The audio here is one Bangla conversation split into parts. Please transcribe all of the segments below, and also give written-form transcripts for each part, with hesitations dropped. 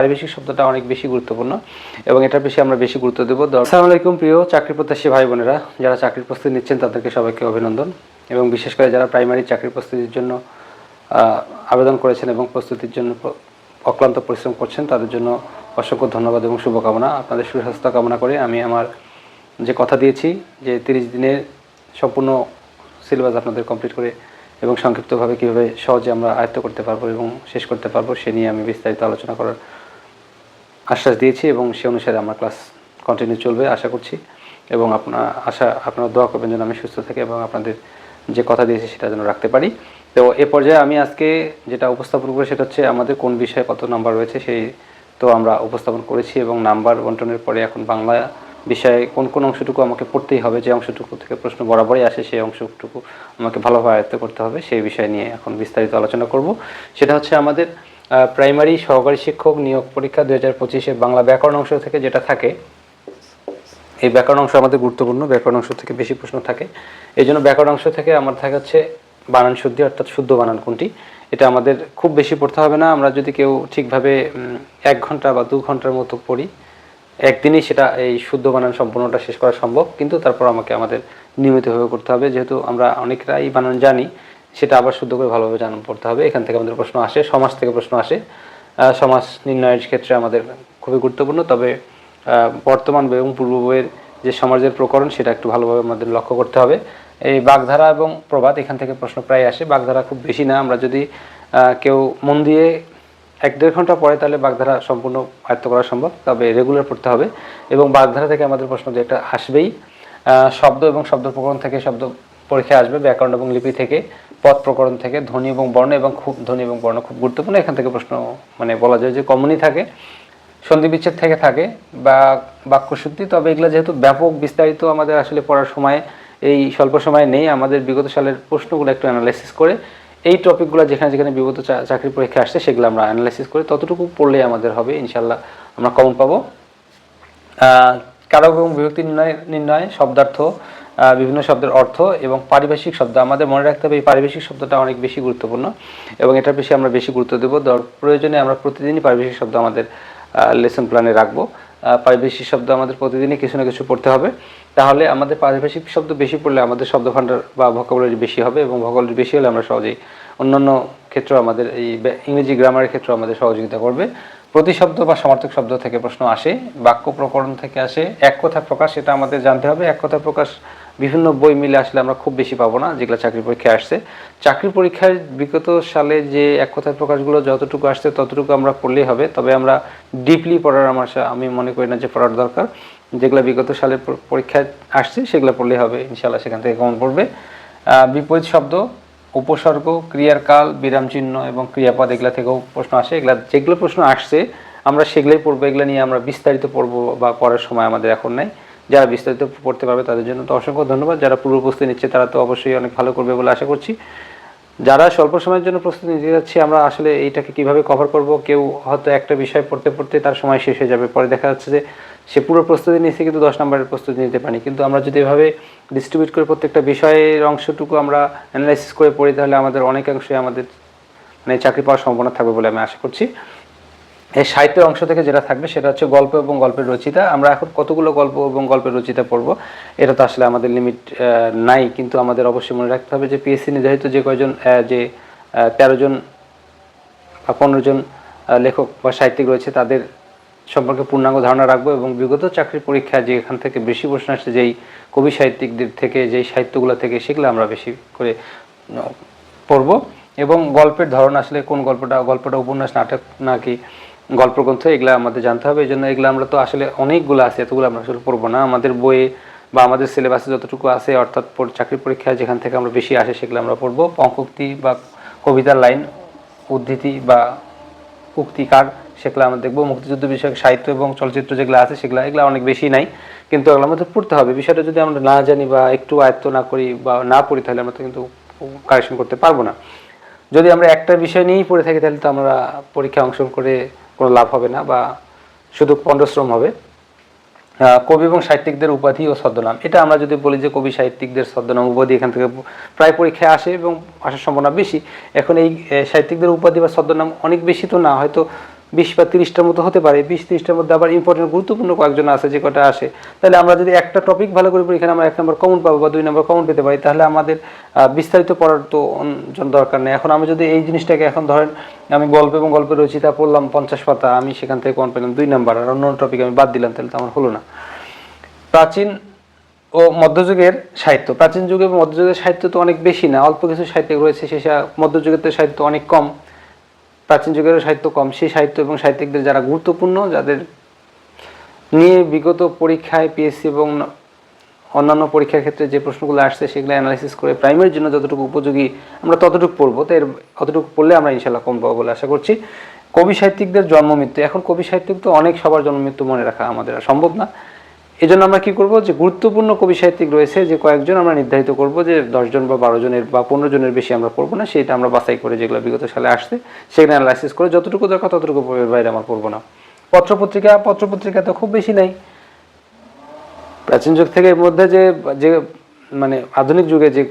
পারিবেশিক শব্দটা অনেক বেশি গুরুত্বপূর্ণ এবং এটার বেশি আমরা বেশি গুরুত্ব দেব। আসসালামু আলাইকুম প্রিয় চাকরি প্রত্যাশী ভাই বোনেরা, যারা চাকরির প্রস্তুতি নিচ্ছেন তাদেরকে সবাইকে অভিনন্দন এবং বিশেষ করে যারা প্রাইমারি চাকরির প্রস্তুতির জন্য আবেদন করেছেন এবং প্রস্তুতির জন্য অক্লান্ত পরিশ্রম করছেন তাদের জন্য অসংখ্য ধন্যবাদ এবং শুভকামনা। আপনাদের সুস্বাস্থ্য কামনা করে আমি আমার যে কথা দিয়েছি যে 30 দিনের সম্পূর্ণ সিলেবাস আপনাদের কমপ্লিট করে এবং সংক্ষিপ্তভাবে কীভাবে সহজে আমরা আয়ত্ত করতে পারবো এবং শেষ করতে পারবো সে নিয়ে আমি বিস্তারিত আলোচনা করার আশ্বাস দিয়েছি এবং সে অনুসারে আমার ক্লাস কন্টিনিউ চলবে আশা করছি এবং আপনারা দোয়া করবেন যেন আমি সুস্থ থাকি এবং আপনাদের যে কথা দিয়েছি সেটা যেন রাখতে পারি। তো এ পর্যায়ে আমি আজকে যেটা উপস্থাপন করি সেটা হচ্ছে আমাদের কোন বিষয়ে কত নাম্বার রয়েছে সেই তো আমরা উপস্থাপন করেছি এবং নাম্বার বন্টনের পরে এখন বাংলা বিষয়ে কোন কোন অংশটুকু আমাকে পড়তেই হবে, যে অংশটুকু থেকে প্রশ্ন বরাবরই আসে সেই অংশটুকু আমাকে ভালোভাবে আয়ত্ত করতে হবে, সেই বিষয় নিয়ে এখন বিস্তারিত আলোচনা করব। সেটা হচ্ছে আমাদের প্রাইমারি সহকারী শিক্ষক নিয়োগ পরীক্ষা 2025-এ বাংলা ব্যাকরণ অংশ থেকে যেটা থাকে, এই ব্যাকরণ অংশ আমাদের গুরুত্বপূর্ণ। ব্যাকরণ অংশ থেকে বেশি প্রশ্ন থাকে, এই জন্য ব্যাকরণ অংশ থেকে আমার থাকে হচ্ছে বানান শুদ্ধি, অর্থাৎ শুদ্ধ বানান কোনটি, এটা আমাদের খুব বেশি পড়তে হবে না। আমরা যদি কেউ ঠিকভাবে 1 ঘন্টা বা 2 ঘন্টার মতো পড়ি একদিনই সেটা এই শুদ্ধ বানান সম্পূর্ণটা শেষ করা সম্ভব, কিন্তু তারপর আমাদের নিয়মিতভাবে করতে হবে। যেহেতু আমরা অনেকটাই বানান জানি, সেটা আবার শুদ্ধ করে ভালোভাবে পড়তে হবে। এখান থেকে আমাদের প্রশ্ন আসে, সমাজ থেকে প্রশ্ন আসে। সমাজ নির্ণয়ের ক্ষেত্রে আমাদের খুবই গুরুত্বপূর্ণ, তবে বর্তমান এবং পূর্ব বইয়ের যে সমাজের প্রকরণ সেটা একটু ভালোভাবে আমাদের লক্ষ্য করতে হবে। এই বাগধারা এবং প্রবাদ এখান থেকে প্রশ্ন প্রায় আসে। বাগধারা খুব বেশি না, আমরা যদি কেউ মন দিয়ে 1-1.5 ঘন্টা পড়ে তাহলে বাগধারা সম্পূর্ণ আয়ত্ত করা সম্ভব, তবে রেগুলার পড়তে হবে। এবং বাগধারা থেকে আমাদের প্রশ্ন যে একটা আসবেই, শব্দ এবং শব্দ প্রকরণ থেকে শব্দ পরীক্ষায় আসবে, ব্যাকরণ এবং লিপি থেকে, পদ প্রকরণ থেকে, ধ্বনি এবং বর্ণ এবং ধ্বনি এবং বর্ণ খুব গুরুত্বপূর্ণ। এখান থেকে প্রশ্ন বলা যায় যে কমনই থাকে, সন্ধি বিচ্ছেদ থেকে থাকে বা বাক্যশুদ্ধি, তবে এগুলো যেহেতু ব্যাপক বিস্তারিত আমাদের আসলে পড়ার সময় এই স্বল্প সময় নেই, আমাদের বিগত সালের প্রশ্নগুলো একটু অ্যানালাইসিস করে এই টপিকগুলো যেখানে যেখানে বিগত চাকরি পরীক্ষা আসছে সেগুলো আমরা অ্যানালাইসিস করে ততটুকু পড়লে আমাদের হবে, ইনশাল্লাহ আমরা কমন পাবো। কারক এবং বিভক্তি নির্ণয়, শব্দার্থ, বিভিন্ন শব্দের অর্থ এবং পারিভাষিক শব্দ আমাদের মনে রাখতে হবে। এই পারিভাষিক শব্দটা অনেক বেশি গুরুত্বপূর্ণ এবং এটার বেশি আমরা বেশি গুরুত্ব দেবো। প্রয়োজনে আমরা প্রতিদিনই পারিভাষিক শব্দ আমাদের লেসন প্ল্যানে রাখবো। পারিভাষিক শব্দ আমাদের প্রতিদিনই কিছু না কিছু পড়তে হবে, তাহলে আমাদের পারিভাষিক শব্দ বেশি পড়লে আমাদের শব্দ ভাণ্ডার বা ভোকাবুলারি বেশি হবে এবং ভোকাবুলারি বেশি হলে আমরা সহজেই অন্যান্য ক্ষেত্রে আমাদের এই ইংরেজি গ্রামারের ক্ষেত্রে আমাদের সহযোগিতা করবে। প্রতিশব্দ বা সমার্থক শব্দ থেকে প্রশ্ন আসে, বাক্য প্রকরণ থেকে আসে, এক কথা প্রকাশ এটা আমাদের জানতে হবে। এক কথা প্রকাশ বিভিন্ন বই মিলে আসলে আমরা খুব বেশি পাবো না, যেগুলো চাকরি পরীক্ষায় আসছে। চাকরি পরীক্ষায় বিগত সালে যে এক কথার প্রকাশগুলো যতটুকু আসছে ততটুকু আমরা পড়লেই হবে, তবে আমরা ডিপলি পড়ার আমি মনে করি না যে পড়ার দরকার। যেগুলো বিগত সালের পরীক্ষায় আসছে সেগুলো পড়লেই হবে, ইনশাআল্লাহ সেখান থেকে কমন পড়বে। বিপরীত শব্দ, উপসর্গ, ক্রিয়ার কাল, বিরাম চিহ্ন এবং ক্রিয়াপদ এগুলো থেকেও প্রশ্ন আসে। যেগুলো প্রশ্ন আসছে আমরা সেগুলোই পড়বো, এগুলো নিয়ে আমরা বিস্তারিত পড়বো বা পড়ার সময় আমাদের এখন নাই। যারা বিস্তারিত পড়তে পারবে তাদের জন্য তো অসংখ্য ধন্যবাদ। যারা পূর্ব প্রস্তুতি নিচ্ছে তারা তো অবশ্যই অনেক ভালো করবে বলে আশা করছি। যারা স্বল্প সময়ের জন্য প্রস্তুতি নিতে যাচ্ছে, আমরা আসলে এইটাকে কিভাবে কভার করব, কেউ হয়তো একটা বিষয় পড়তে পড়তে তার সময় শেষ হয়ে যাবে, পরে দেখা যাচ্ছে যে সে পুরো প্রস্তুতি নিচ্ছে কিন্তু 10 নম্বরের প্রস্তুতি নিতে পারি। কিন্তু আমরা যদি এভাবে ডিস্ট্রিবিউট করে প্রত্যেকটা বিষয়ের অংশটুকু আমরা অ্যানালাইসিস করে পড়ি তাহলে আমাদের অনেকাংশে আমাদের চাকরি পাওয়ার সম্ভাবনা থাকবে বলে আমি আশা করছি। এই সাহিত্যের অংশ থেকে যেটা থাকবে সেটা হচ্ছে গল্প এবং গল্পের রচয়িতা। আমরা এখন কতগুলো গল্প এবং গল্পের রচয়িতা পড়বো এটা তো আসলে আমাদের লিমিট নাই, কিন্তু আমাদের অবশ্যই মনে রাখতে হবে যে পিএসসি নির্ধারিত যে কয়জন 13 জন বা 15 জন লেখক বা সাহিত্যিক রয়েছে তাদের সম্পর্কে পূর্ণাঙ্গ ধারণা রাখবো এবং বিগত চাকরির পরীক্ষা যে এখান থেকে বেশি প্রশ্ন আসছে যেই কবি সাহিত্যিকদের থেকে, যেই সাহিত্যগুলো থেকে, সেগুলো আমরা বেশি করে পড়বো। এবং গল্পের ধরন আসলে কোন গল্পটা উপন্যাস, নাটক নাকি গল্পগ্রন্থ, এগুলো আমাদের জানতে হবে। এই জন্য এগুলো আমরা তো আসলে অনেকগুলো আছে, এতগুলো আমরা আসলে পড়বো না। আমাদের বইয়ে বা আমাদের সিলেবাসে যতটুকু আছে অর্থাৎ চাকরি পরীক্ষায় যেখান থেকে আমরা বেশি আসে সেগুলো আমরা পড়বো। পঙ্কোক্তি বা কবিতার লাইন, উদ্ধৃতি বা উক্তিকার সেগুলো আমরা দেখবো। মুক্তিযুদ্ধ বিষয়ক সাহিত্য এবং চলচ্চিত্র যেগুলো আছে এগুলো অনেক বেশি নাই, কিন্তু এগুলো আমাদের পড়তে হবে। বিষয়টা যদি আমরা না জানি বা একটু আয়ত্ত না করি বা না পড়ি তাহলে আমরা তো কিন্তু কারেকশন করতে পারবো না। যদি আমরা একটা বিষয় নিয়েই পড়ে থাকি তাহলে তো আমরা পরীক্ষায় অংশগ্রহণ করে কোনো লাভ হবে না বা শুধু পণ্ডশ্রম হবে। কবি এবং সাহিত্যিকদের উপাধি ও ছদ্মনাম, এটা আমরা যদি বলি যে কবি সাহিত্যিকদের ছদ্মনাম উপাধি এখান থেকে প্রায় পরীক্ষায় আসে এবং আসার সম্ভাবনা বেশি। এখন এই সাহিত্যিকদের উপাধি বা ছদ্মনাম অনেক বেশি তো না, হয়তো 20 বা 30টার মতো হতে পারে, 20-30টার মধ্যে আবার ইম্পর্টেন্ট গুরুত্বপূর্ণ কয়েকজন আছে যে কটা আসে, তাহলে আমরা যদি একটা টপিক ভালো করে পড়ি, এখানে আমরা 1 নম্বর কমন পাবো বা 2 নম্বর কমন পেতে পারি, তাহলে আমাদের বিস্তারিত পড়ার তো জন্য দরকার নেই। এখন আমি যদি এই জিনিসটাকে এখন ধরেন আমি গল্প এবং গল্পের রচিতা পড়লাম 50 পাতা, আমি সেখান থেকে কমন পেলাম 2 নম্বর, আর অন্য টপিক আমি বাদ দিলাম, তাহলে তো আমার হলো না। প্রাচীন ও মধ্যযুগের সাহিত্য, প্রাচীন যুগে এবং মধ্যযুগের সাহিত্য তো অনেক বেশি না, অল্প কিছু সাহিত্য রয়েছে, সেসব মধ্যযুগের তো সাহিত্য অনেক কম, প্রাচীন যুগেরও সাহিত্য কম। সেই সাহিত্য এবং সাহিত্যিকদের যারা গুরুত্বপূর্ণ, যাদের নিয়ে বিগত পরীক্ষায় পিএসসি এবং অন্যান্য পরীক্ষার ক্ষেত্রে যে প্রশ্নগুলো আসছে সেগুলো অ্যানালাইসিস করে প্রাইমারির জন্য যতটুকু উপযোগী আমরা ততটুকু পড়বো, তো এর অতটুকু পড়লে আমরা ইনশাল্লাহ কম পাবো বলে আশা করছি। কবি সাহিত্যিকদের জন্ম মৃত্যু, এখন কবি সাহিত্যিক তো অনেক, সবার জন্ম মৃত্যু মনে রাখা আমাদের আর সম্ভব না। এই জন্য আমরা কি করব, যে গুরুত্বপূর্ণ কবি সাহিত্যিক রয়েছে যে কয়েকজন আমরা নির্ধারিত করব, যে 10 জন বা 12 জনের বা 15 জনের বেশি আমরা পড়বো না, সেটা আমরা বাছাই করে যেগুলো বিগত সালে আসছে সেগুলো অ্যানালাইসিস করে যতটুকু দরকার ততটুকু বাইরে আমরা পড়বো না। পত্রপত্রিকা তো খুব বেশি নাই প্রাচীন যুগ থেকে, এর মধ্যে যে যে মানে আধুনিক যুগে যে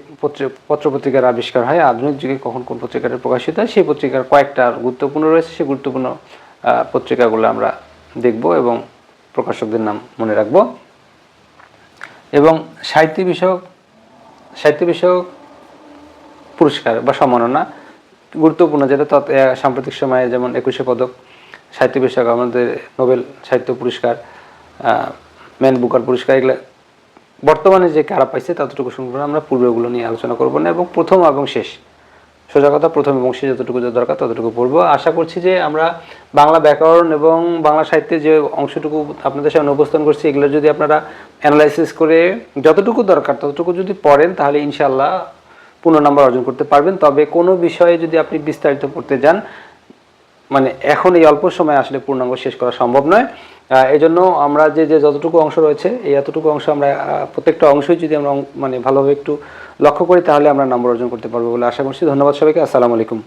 পত্রপত্রিকার আবিষ্কার হয়, আধুনিক যুগে কখন কোন পত্রিকাটা প্রকাশিত হয় সেই পত্রিকার কয়েকটা গুরুত্বপূর্ণ রয়েছে, সেই গুরুত্বপূর্ণ পত্রিকাগুলো আমরা দেখব এবং প্রকাশকদের নাম মনে রাখব। এবং সাহিত্য বিষয়ক পুরস্কার বা সম্মাননা গুরুত্বপূর্ণ, যেটা সাম্প্রতিক সময়ে যেমন 21শে পদক, সাহিত্য বিষয়ক আমাদের নোবেল সাহিত্য পুরস্কার, ম্যান বুকার পুরস্কার, এগুলো বর্তমানে যে কারা পাইছে ততটুকু শুনবো না, আমরা পূর্বেগুলো নিয়ে আলোচনা করবো না, এবং প্রথম এবং শেষ, সোজা কথা প্রথম এবং শেষ যতটুকু দরকার ততটুকু পড়বো। আশা করছি যে আমরা বাংলা ব্যাকরণ এবং বাংলা সাহিত্যের যে অংশটুকু আপনাদের সামনে উপস্থাপন করছি, এগুলো যদি আপনারা অ্যানালাইসিস করে যতটুকু দরকার ততটুকু যদি পড়েন, তাহলে ইনশাআল্লাহ পূর্ণ নাম্বার অর্জন করতে পারবেন। তবে কোনো বিষয়ে যদি আপনি বিস্তারিত পড়তে যান, মানে এখন এই অল্প সময় আসলে পূর্ণাঙ্গ শেষ করা সম্ভব নয়। এই জন্য আমরা যে যতটুকু অংশ রয়েছে, এই এতটুকু অংশ আমরা প্রত্যেকটা অংশই যদি আমরা মানে ভালোভাবে একটু লক্ষ্য করি, তাহলে আমরা নম্বর অর্জন করতে পারবো বলে আশা করছি। ধন্যবাদ সবাইকে, আসসালামু আলাইকুম।